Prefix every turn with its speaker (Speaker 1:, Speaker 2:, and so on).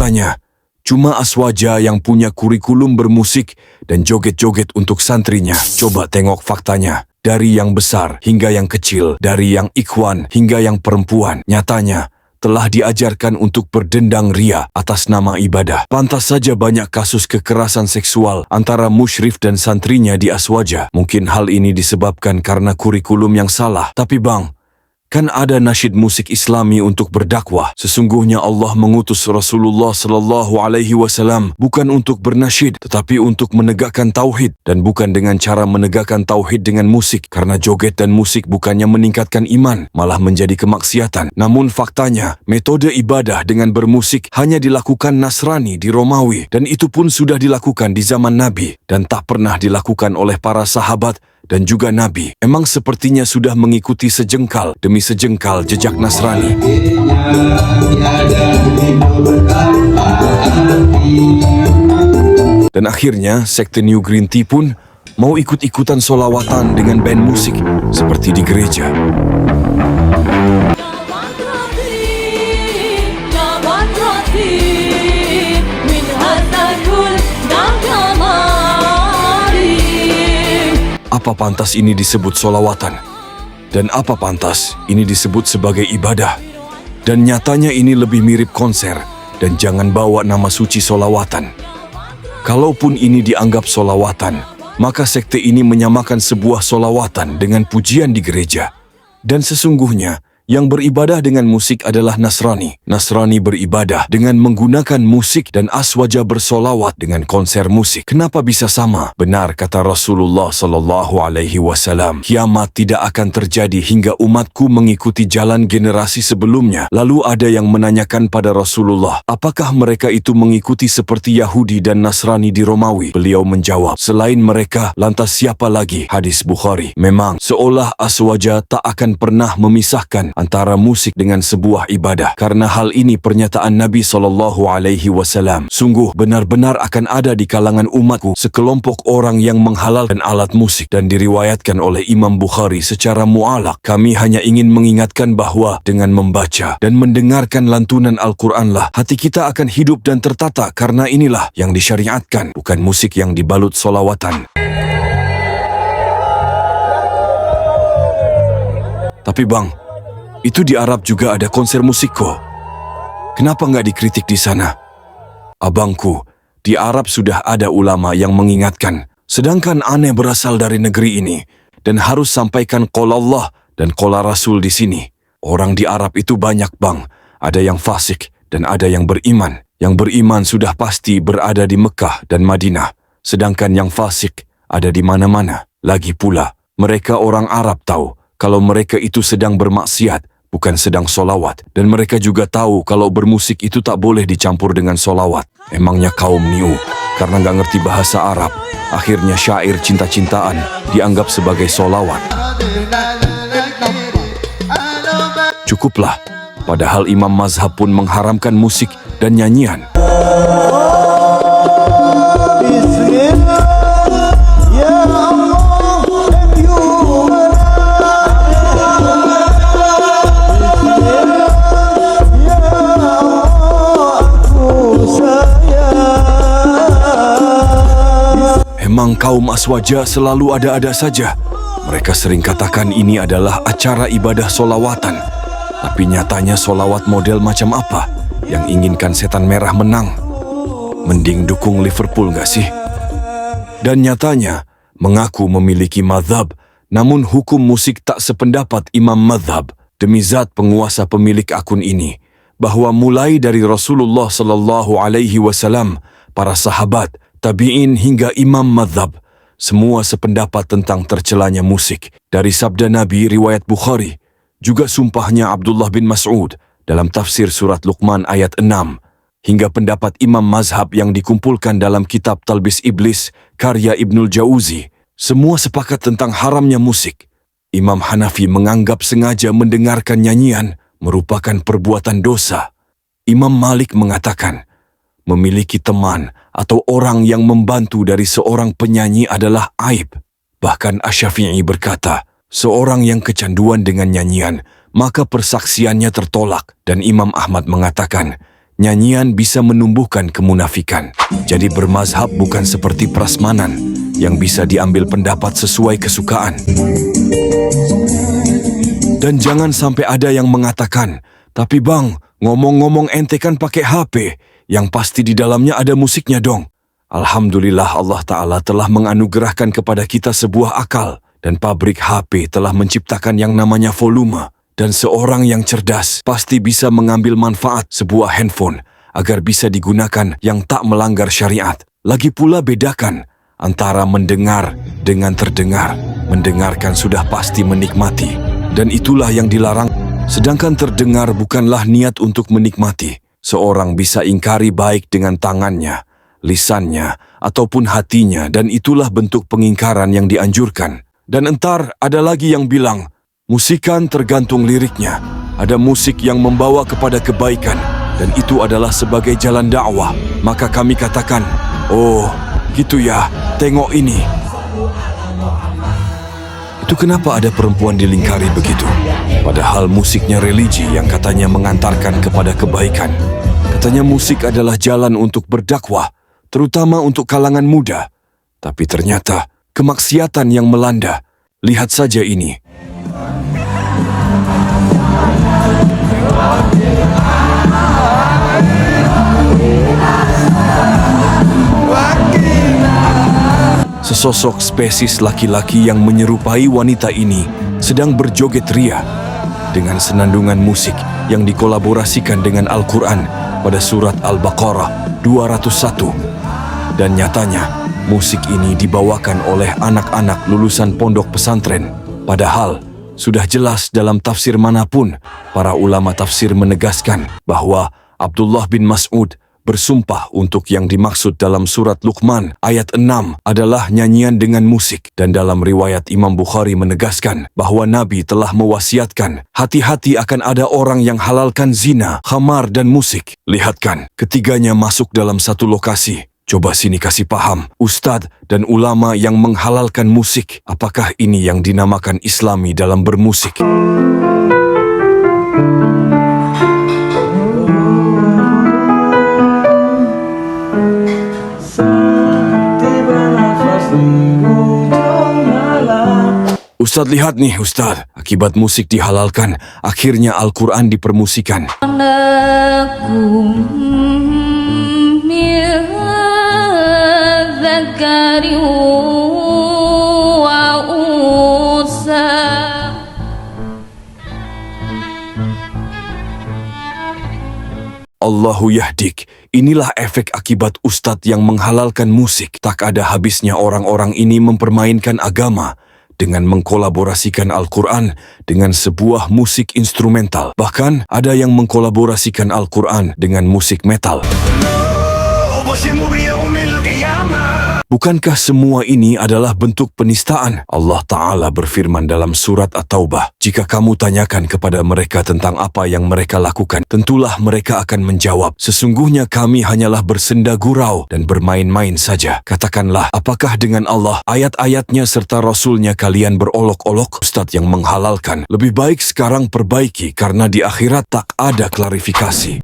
Speaker 1: Katanya, cuma Aswaja yang punya kurikulum bermusik dan joget-joget untuk santrinya. Coba tengok faktanya. Dari yang besar hingga yang kecil, dari yang ikhwan hingga yang perempuan, nyatanya telah diajarkan untuk berdendang ria atas nama ibadah. Pantas saja banyak kasus kekerasan seksual antara musyrif dan santrinya di Aswaja. Mungkin hal ini disebabkan karena kurikulum yang salah. Tapi bang, kan ada nasyid musik Islami untuk berdakwah. Sesungguhnya Allah mengutus Rasulullah sallallahu alaihi wasallam bukan untuk bernasyid, tetapi untuk menegakkan tauhid, dan bukan dengan cara menegakkan tauhid dengan musik, karena joget dan musik bukannya meningkatkan iman, malah menjadi kemaksiatan. Namun faktanya, metode ibadah dengan bermusik hanya dilakukan Nasrani di Romawi, dan itu pun sudah dilakukan di zaman Nabi dan tak pernah dilakukan oleh para sahabat dan juga Nabi. Emang sepertinya sudah mengikuti sejengkal demi sejengkal jejak Nasrani. Dan akhirnya sekte New Green Tea pun mau ikut-ikutan solawatan dengan band musik seperti di gereja. Apa pantas ini disebut solawatan? Dan apa pantas ini disebut sebagai ibadah? Dan nyatanya ini lebih mirip konser, dan jangan bawa nama suci solawatan. Kalaupun ini dianggap solawatan, maka sekte ini menyamakan sebuah solawatan dengan pujian di gereja. Dan sesungguhnya, yang beribadah dengan musik adalah Nasrani. Nasrani beribadah dengan menggunakan musik dan Aswaja bersolawat dengan konser musik. Kenapa bisa sama? Benar kata Rasulullah sallallahu alaihi wasallam, kiamat tidak akan terjadi hingga umatku mengikuti jalan generasi sebelumnya. Lalu ada yang menanyakan pada Rasulullah, apakah mereka itu mengikuti seperti Yahudi dan Nasrani di Romawi? Beliau menjawab, selain mereka, lantas siapa lagi? Hadis Bukhari. Memang, seolah Aswaja tak akan pernah memisahkan antara musik dengan sebuah ibadah. Karena hal ini pernyataan Nabi SAW. Sungguh benar-benar akan ada di kalangan umatku sekelompok orang yang menghalalkan alat musik, dan diriwayatkan oleh Imam Bukhari secara mu'alaq. Kami hanya ingin mengingatkan bahwa dengan membaca dan mendengarkan lantunan Al-Quranlah hati kita akan hidup dan tertata, karena inilah yang disyariatkan, bukan musik yang dibalut solawatan. Tapi bang, itu di Arab juga ada konser musik kok. Kenapa nggak dikritik di sana? Abangku, di Arab sudah ada ulama yang mengingatkan. Sedangkan aneh berasal dari negeri ini dan harus sampaikan qala Allah dan qala Rasul di sini. Orang di Arab itu banyak bang. Ada yang fasik dan ada yang beriman. Yang beriman sudah pasti berada di Mekah dan Madinah. Sedangkan yang fasik ada di mana-mana. Lagi pula, mereka orang Arab tahu kalau mereka itu sedang bermaksiat, bukan sedang solawat. Dan mereka juga tahu kalau bermusik itu tak boleh dicampur dengan solawat. Emangnya kaum Niu, karena nggak ngerti bahasa Arab, akhirnya syair cinta-cintaan dianggap sebagai solawat. Cukuplah, padahal Imam Mazhab pun mengharamkan musik dan nyanyian. Memang kaum Aswaja selalu ada-ada saja. Mereka sering katakan ini adalah acara ibadah solawatan. Tapi nyatanya solawat model macam apa yang inginkan setan merah menang? Mending dukung Liverpool gak sih? Dan nyatanya mengaku memiliki mazhab, namun hukum musik tak sependapat Imam Mazhab. Demi zat penguasa pemilik akun ini, bahwa mulai dari Rasulullah sallallahu alaihi wasallam, para sahabat, tabi'in hingga Imam Mazhab, semua sependapat tentang tercelanya musik. Dari sabda Nabi riwayat Bukhari, juga sumpahnya Abdullah bin Mas'ud dalam tafsir surat Luqman ayat 6, hingga pendapat Imam Mazhab yang dikumpulkan dalam kitab Talbis Iblis karya Ibnul Jauzi, semua sepakat tentang haramnya musik. Imam Hanafi menganggap sengaja mendengarkan nyanyian merupakan perbuatan dosa. Imam Malik mengatakan, memiliki teman atau orang yang membantu dari seorang penyanyi adalah aib. Bahkan Asy-Syafi'i berkata, seorang yang kecanduan dengan nyanyian, maka persaksiannya tertolak. Dan Imam Ahmad mengatakan, nyanyian bisa menumbuhkan kemunafikan. Jadi bermazhab bukan seperti prasmanan yang bisa diambil pendapat sesuai kesukaan. Dan jangan sampai ada yang mengatakan, "Tapi bang, ngomong-ngomong ente kan pakai HP, yang pasti di dalamnya ada musiknya dong." Alhamdulillah Allah Ta'ala telah menganugerahkan kepada kita sebuah akal dan pabrik HP telah menciptakan yang namanya volume. Dan seorang yang cerdas pasti bisa mengambil manfaat sebuah handphone agar bisa digunakan yang tak melanggar syariat. Lagi pula bedakan antara mendengar dengan terdengar. Mendengarkan sudah pasti menikmati, dan itulah yang dilarang. Sedangkan terdengar bukanlah niat untuk menikmati. Seorang bisa ingkari baik dengan tangannya, lisannya, ataupun hatinya, dan itulah bentuk pengingkaran yang dianjurkan. Dan entar ada lagi yang bilang, musikan tergantung liriknya. Ada musik yang membawa kepada kebaikan, dan itu adalah sebagai jalan dakwah. Maka kami katakan, oh, gitu ya, tengok ini. Itu kenapa ada perempuan dilingkari begitu? Padahal musiknya religi yang katanya mengantarkan kepada kebaikan. Katanya musik adalah jalan untuk berdakwah, terutama untuk kalangan muda. Tapi ternyata kemaksiatan yang melanda. Lihat saja ini. Sesosok spesies laki-laki yang menyerupai wanita ini sedang berjoget ria dengan senandungan musik yang dikolaborasikan dengan Al-Quran pada surat Al-Baqarah 201. Dan nyatanya, musik ini dibawakan oleh anak-anak lulusan pondok pesantren. Padahal, sudah jelas dalam tafsir manapun, para ulama tafsir menegaskan bahwa Abdullah bin Mas'ud bersumpah untuk yang dimaksud dalam surat Luqman ayat 6 adalah nyanyian dengan musik. Dan dalam riwayat Imam Bukhari menegaskan bahwa Nabi telah mewasiatkan, hati-hati akan ada orang yang halalkan zina, khamar dan musik. Lihatkan, ketiganya masuk dalam satu lokasi. Coba sini kasih paham, ustadz dan ulama yang menghalalkan musik. Apakah ini yang dinamakan Islami dalam bermusik? Ustadz, lihat nih Ustadz, akibat musik dihalalkan, akhirnya Al-Quran dipermusikan. Allahu yahdik, inilah efek akibat ustadz yang menghalalkan musik. Tak ada habisnya orang-orang ini mempermainkan agama dengan mengkolaborasikan Al-Quran dengan sebuah musik instrumental. Bahkan ada yang mengkolaborasikan Al-Quran dengan musik metal. Bukankah semua ini adalah bentuk penistaan? Allah Ta'ala berfirman dalam surat At-Taubah, jika kamu tanyakan kepada mereka tentang apa yang mereka lakukan, tentulah mereka akan menjawab, sesungguhnya kami hanyalah bersenda gurau dan bermain-main saja. Katakanlah, apakah dengan Allah, ayat-ayatnya serta Rasulnya kalian berolok-olok? Ustadz yang menghalalkan, lebih baik sekarang perbaiki karena di akhirat tak ada klarifikasi.